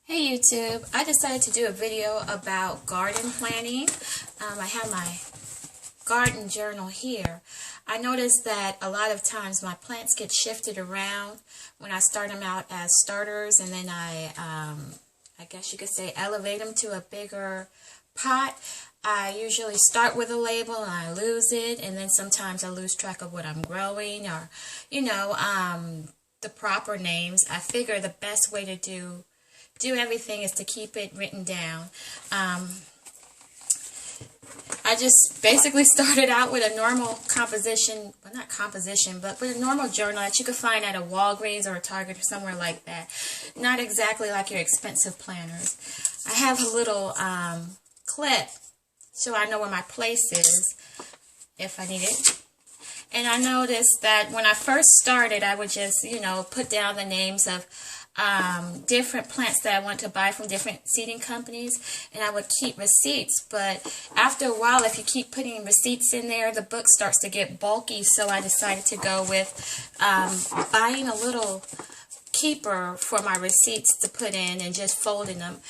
Hey YouTube, I decided to do a video about garden planting. I have my garden journal here. I noticed that a lot of times my plants get shifted around when I start them out as starters, and then I guess you could say elevate them to a bigger pot. I usually start with a label and I lose it, and then sometimes I lose track of what I'm growing or, the proper names. I figure the best way to do everything is to keep it written down. I just basically started out with a normal composition, well, not composition, but with a normal journal that you could find at a Walgreens or a Target or somewhere like that. Not exactly like your expensive planners. I have a little clip so I know where my place is if I need it. And I noticed that when I first started, I would just, put down the names of different plants that I want to buy from different seeding companies, and I would keep receipts. But after a while, if you keep putting receipts in there, the book starts to get bulky, so I decided to go with buying a little keeper for my receipts to put in and just folding them.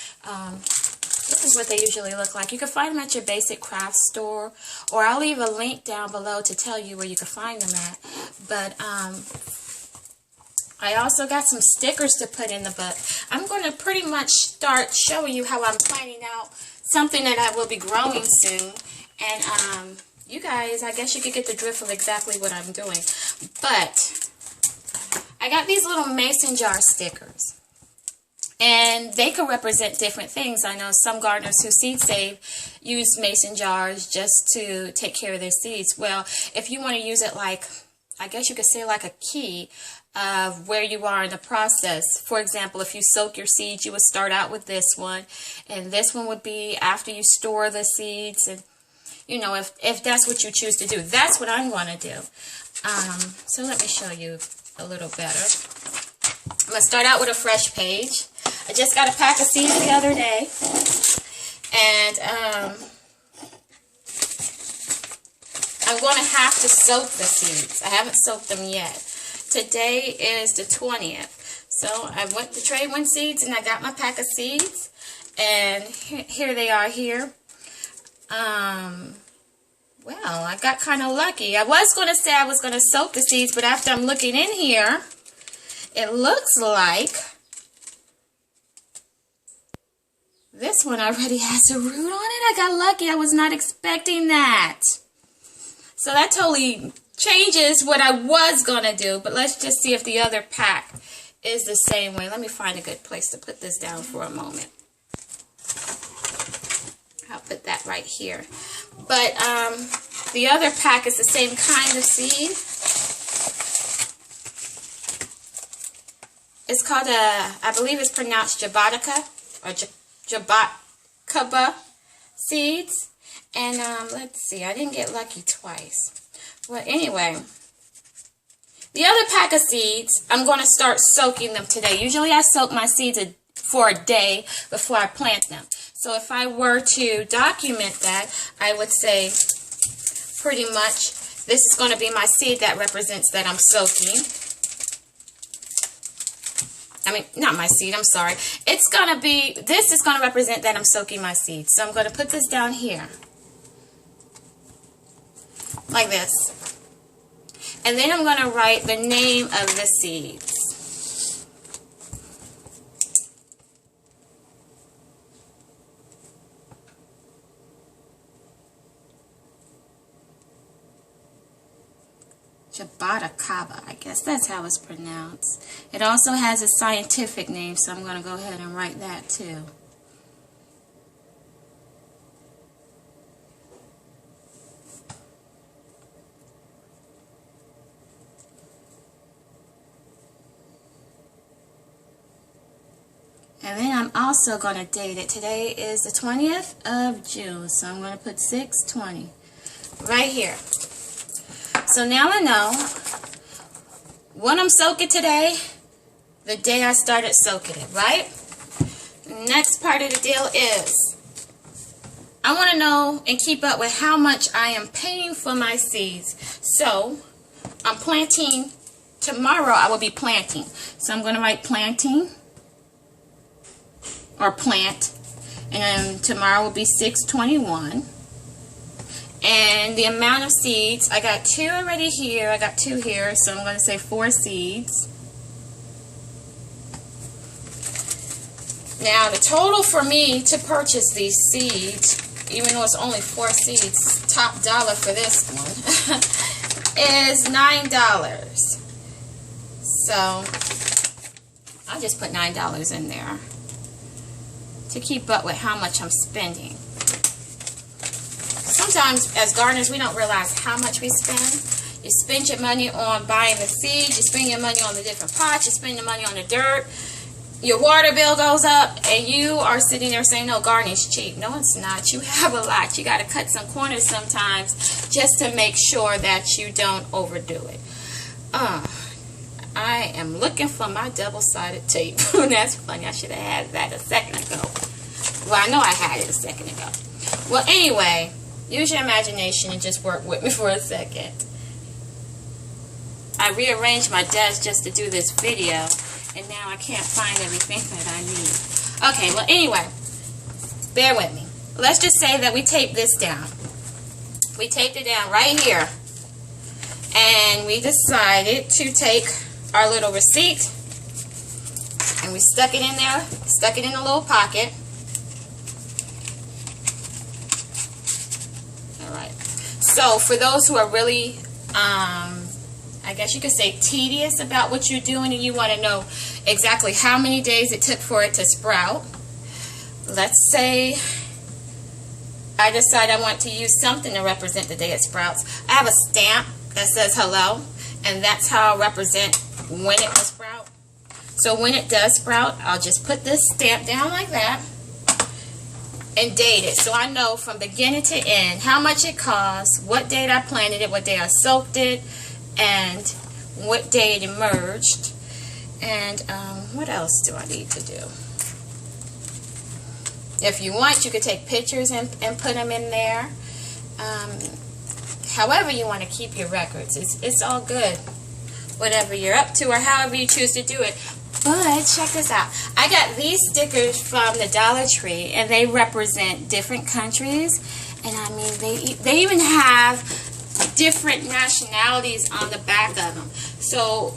This is what they usually look like. You can find them at your basic craft store, or I'll leave a link down below to tell you where you can find them at. But I also got some stickers to put in the book. I'm going to pretty much start showing you how I'm planning out something that I will be growing soon. And you guys, I guess you could get the drift of exactly what I'm doing. But I got these little mason jar stickers. And they could represent different things. I know some gardeners who seed save use mason jars just to take care of their seeds. Well, if you want to use it like, I guess you could say like a key of where you are in the process. For example, if you soak your seeds, you would start out with this one. And this one would be after you store the seeds. And, if that's what you choose to do. That's what I'm going to do. So let me show you a little better. I'm going to start out with a fresh page. I just got a pack of seeds the other day, and I'm going to have to soak the seeds. I haven't soaked them yet. Today is the 20th, so I went to Trade One Seeds, and I got my pack of seeds, and here they are here. Well, I got kind of lucky. I was going to say I was going to soak the seeds, but after I'm looking in here, it looks like this one already has a root on it. I got lucky. I was not expecting that. So that totally changes what I was going to do. But let's just see if the other pack is the same way. Let me find a good place to put this down for a moment. I'll put that right here. But the other pack is the same kind of seed. It's called I believe it's pronounced Jabotica or Jabotcaba seeds. And let's see, I didn't get lucky twice. Well, anyway, the other pack of seeds, I'm going to start soaking them today. Usually I soak my seeds for a day before I plant them. So if I were to document that, I would say pretty much this is going to be my seed that represents that I'm soaking. I mean, not my seed, I'm sorry. It's going to be, this is going to represent that I'm soaking my seeds. So I'm going to put this down here. Like this. And then I'm going to write the name of the seeds. Jabotcaba, I guess that's how it's pronounced. It also has a scientific name, so I'm going to go ahead and write that too. And then I'm also going to date it. Today is the 20th of June, so I'm going to put 6/20 right here. So now I know when I'm soaking today, the day I started soaking it, right? The next part of the deal is I want to know and keep up with how much I am paying for my seeds. So I'm planting tomorrow. I will be planting. So I'm going to write planting. or plant. And tomorrow will be 6/21. And the amount of seeds, I got 2 already here. I got 2 here, so I'm going to say 4 seeds. Now, the total for me to purchase these seeds, even though it's only 4 seeds, top dollar for this one, is $9. So, I'll just put $9 in there to keep up with how much I'm spending. Sometimes, as gardeners, we don't realize how much we spend. You spend your money on buying the seeds, you spend your money on the different pots, you spend your money on the dirt, your water bill goes up, and you are sitting there saying, no, gardening's cheap. No, it's not. You have a lot. You got to cut some corners sometimes just to make sure that you don't overdo it. I am looking for my double-sided tape. That's funny. I should have had that a second ago. Well, I know I had it a second ago. Well, anyway, use your imagination and just work with me for a second. I rearranged my desk just to do this video, and now I can't find everything that I need. Okay, well, anyway, bear with me. Let's just say that we taped this down. We taped it down right here. And we decided to take our little receipt, and we stuck it in there, stuck it in a little pocket. Alright. So, for those who are really, I guess you could say tedious about what you're doing, and you want to know exactly how many days it took for it to sprout. Let's say I decide I want to use something to represent the day it sprouts. I have a stamp that says hello, and that's how I'll represent when it will sprout. So when it does sprout, I'll just put this stamp down like that and date it, so I know from beginning to end how much it costs, what date I planted it, what day I soaked it, and what day it emerged. And what else do I need to do? If you want, you could take pictures and put them in there. However you want to keep your records, it's all good. Whatever you're up to or however you choose to do it. But check this out. I got these stickers from the Dollar Tree, and they represent different countries. And I mean, they even have different nationalities on the back of them. So,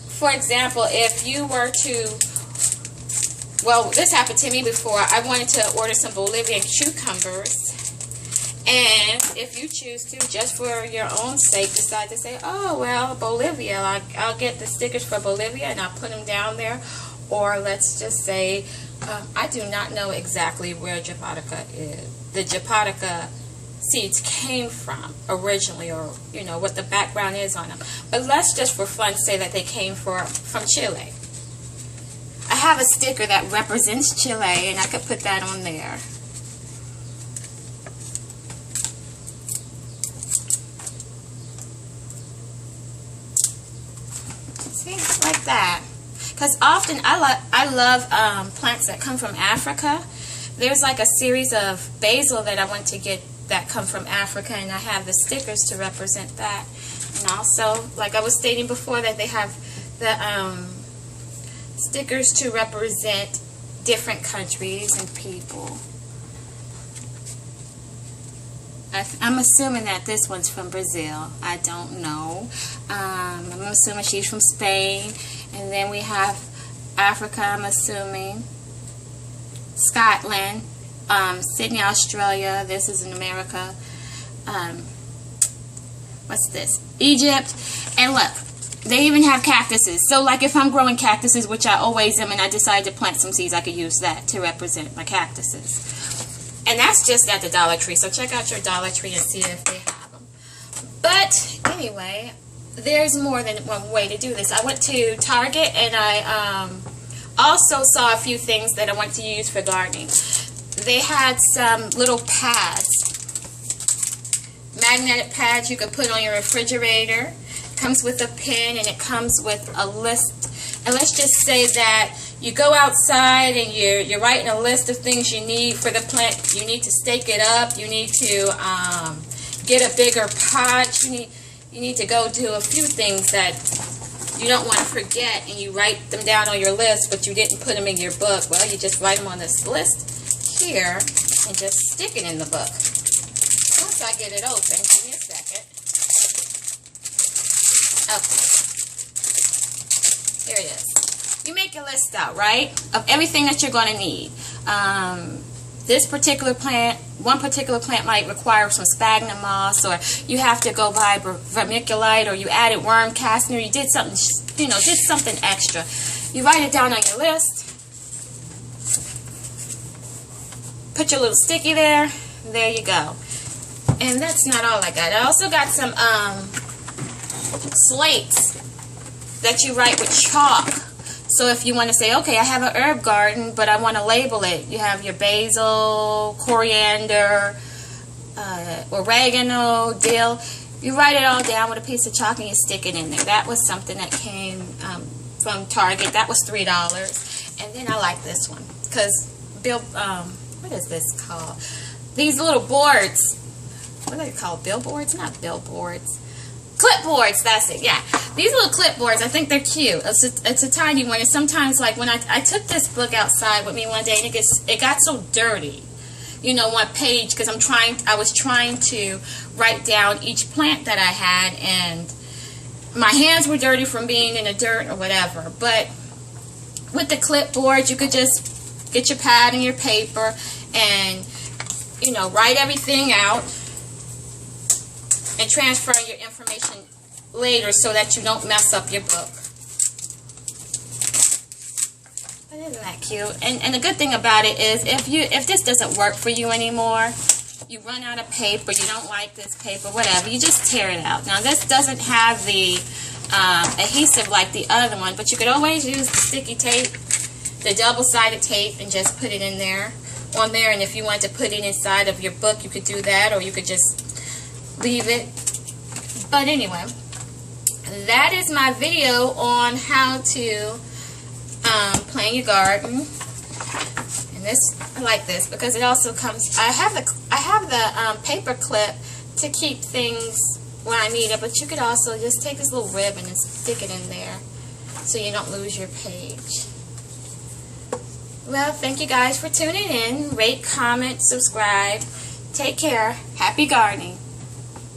for example, if you were to, well, this happened to me before. I wanted to order some Bolivian cucumbers. And if you choose to, just for your own sake, decide to say, oh, well, Bolivia, I'll get the stickers for Bolivia and I'll put them down there. Or let's just say, I do not know exactly where Japonica is. The Japonica seeds came from originally, or, you know, what the background is on them. But let's just for fun say that they came from Chile. I have a sticker that represents Chile, and I could put that on there. See, like that. Because often I love plants that come from Africa. There's like a series of basil that I want to get that come from Africa, and I have the stickers to represent that. And also, like I was stating before, that they have the stickers to represent different countries and people. I'm assuming that this one's from Brazil. I don't know. I'm assuming she's from Spain. And then we have Africa, I'm assuming. Scotland. Sydney, Australia. This is in America. What's this? Egypt. And look, they even have cactuses. So like if I'm growing cactuses, which I always am, and I decide to plant some seeds, I could use that to represent my cactuses. And that's just at the Dollar Tree. So check out your Dollar Tree and see if they have them. But anyway, there's more than one way to do this. I went to Target, and I also saw a few things that I want to use for gardening. They had some little pads, magnetic pads you could put on your refrigerator. It comes with a pin, and it comes with a list. And let's just say that you go outside and you're writing a list of things you need for the plant. You need to stake it up. You need to get a bigger pot. You need to go do a few things that you don't want to forget and you write them down on your list, but you didn't put them in your book. Well, you just write them on this list here and just stick it in the book. Once I get it open, give me a second. Okay. Here it is. You make a list out, right, of everything that you're going to need. This particular plant, one particular plant might require some sphagnum moss, or you have to go buy vermiculite, or you added worm castner, you did something, you know, did something extra. You write it down on your list, put your little sticky there you go. And that's not all I got. I also got some slates that you write with chalk. So if you want to say, okay, I have an herb garden, but I want to label it. You have your basil, coriander, oregano, dill. You write it all down with a piece of chalk and you stick it in there. That was something that came from Target. That was $3. And then I like this one because what is this called? These little boards. What are they called? Billboards? Not billboards. Clipboards, that's it, yeah. These little clipboards, I think they're cute. It's a tiny one. And sometimes, like, when I took this book outside with me one day, and it got so dirty, you know, one page, because I was trying to write down each plant that I had, and my hands were dirty from being in the dirt or whatever. But with the clipboard, you could just get your pad and your paper and, you know, write everything out and transfer your information later so that you don't mess up your book. But isn't that cute? And the good thing about it is if this doesn't work for you anymore, you run out of paper, you don't like this paper, whatever, you just tear it out. Now this doesn't have the adhesive like the other one, but you could always use the sticky tape, the double-sided tape, and just put it in there, on there. And if you want to put it inside of your book, you could do that, or you could just leave it. But anyway, that is my video on how to plant your garden. And this, I like this because it also comes. I have the paper clip to keep things when I need it, but you could also just take this little ribbon and stick it in there so you don't lose your page. Well, thank you guys for tuning in. Rate, comment, subscribe. Take care. Happy gardening.